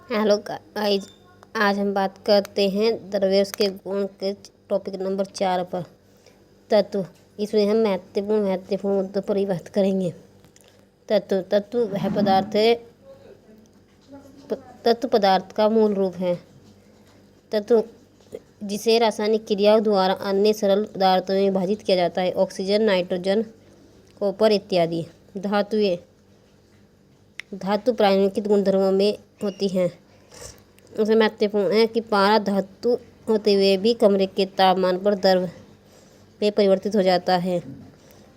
Hello guys, आज हम बात करते हैं द्रव्यस के गुण के टॉपिक नंबर 4 पर। तत्व। इसमें हम महत्वपूर्ण मुद्दों पर ही बात करेंगे। तत्व वह पदार्थ है। तत्व पदार्थ का मूल रूप है। तत्व जिसे रासायनिक क्रियाओं द्वारा अन्य सरल पदार्थों में विभाजित किया जाता है। ऑक्सीजन, नाइट्रोजन, कॉपर इत्यादि। धातु प्राकृतिक गुणधर्मों में होती हैं। उसमें महत्वपूर्ण है कि पारा धातु होते हुए भी कमरे के तापमान पर द्रव में परिवर्तित हो जाता है।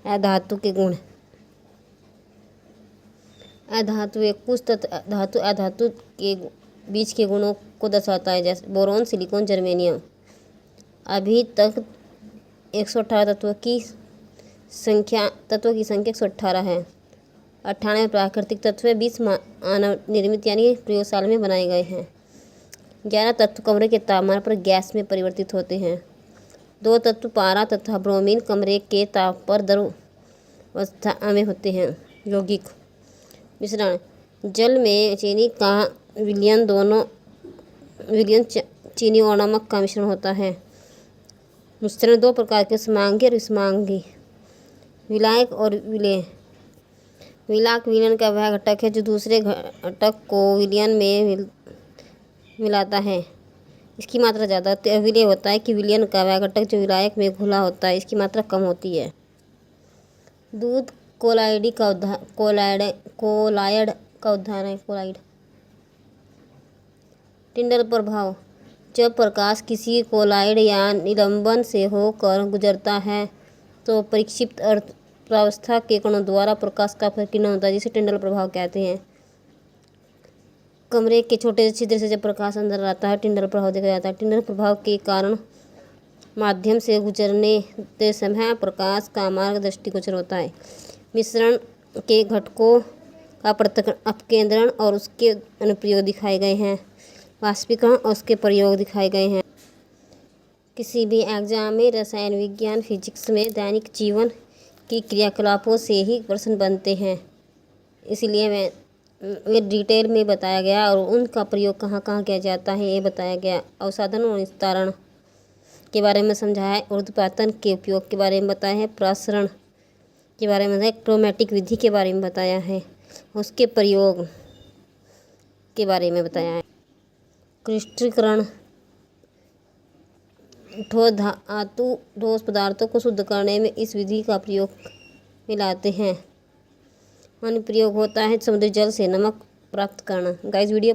अधातु के गुण। अधातु एक कुछ धातु अधातु के बीच के गुणों को दर्शाता है, जैसे बोरोन, सिलिकॉन, जर्मेनियम। अभी तक 118 तत्वों की संख्या 118 है। 98 प्राकृतिक तत्व, 20 मानव निर्मित यानी प्रयोगशाला में बनाए गए हैं। 11 तत्व कमरे के तापमान पर गैस में परिवर्तित होते हैं। 2 तत्व पारा तथा ब्रोमीन कमरे के ताप पर द्रव अवस्था में होते हैं। यौगिक मिश्रण। जल में चीनी का विलयन चीनी और नमक का मिश्रण होता है। मिश्रण 2 प्रकार के, समांगी और विषमांगी। विलायक और विलेय। विलायक विलयन का वह घटक है जो दूसरे घटक को विलयन में मिलाता है, इसकी मात्रा ज़्यादा होती है। अविलेय होता है कि विलयन का वह घटक जो विलायक में घुला होता है, इसकी मात्रा कम होती है। दूध कोलाइड का उदाहरण है। कोलाइड। टिंडल प्रभाव। जब प्रकाश किसी कोलाइड या निलंबन से होकर गुजरता है तो परिक्षिप्त प्रावस्था के कणों द्वारा प्रकाश का प्रकीर्णन होता है, जिसे टिंडल प्रभाव कहते हैं। कमरे के छोटे से छिद्र से जब प्रकाश अंदर आता है, टिंडल प्रभाव देखा जाता है। टिंडल प्रभाव के कारण माध्यम से गुजरने समय प्रकाश का मार्ग दृष्टिगोचर होता है। मिश्रण के घटकों का पृथक्करण, अपकेंद्रण और उसके अनुप्रयोग दिखाए गए हैं। वाष्पीकरण और उसके प्रयोग दिखाए गए हैं। किसी भी एग्जाम में रसायन विज्ञान, फिजिक्स में दैनिक जीवन की क्रियाकलापों से ही प्रश्न बनते हैं, इसलिए वे डिटेल में बताया गया और उनका प्रयोग कहाँ कहाँ किया जाता है ये बताया गया। अवसादन और निस्तारण के बारे में समझाया है। ऊर्ध्वपातन के उपयोग के बारे में बताया है। प्रसारण के बारे में बताया। क्रोमैटिक विधि के बारे में बताया है। उसके प्रयोग के बारे में बताया है। क्रिस्टलीकरण। ठोस पदार्थों को शुद्ध करने में इस विधि का प्रयोग में लाते हैं। अनुप्रयोग होता है समुद्री जल से नमक प्राप्त करना। Guys video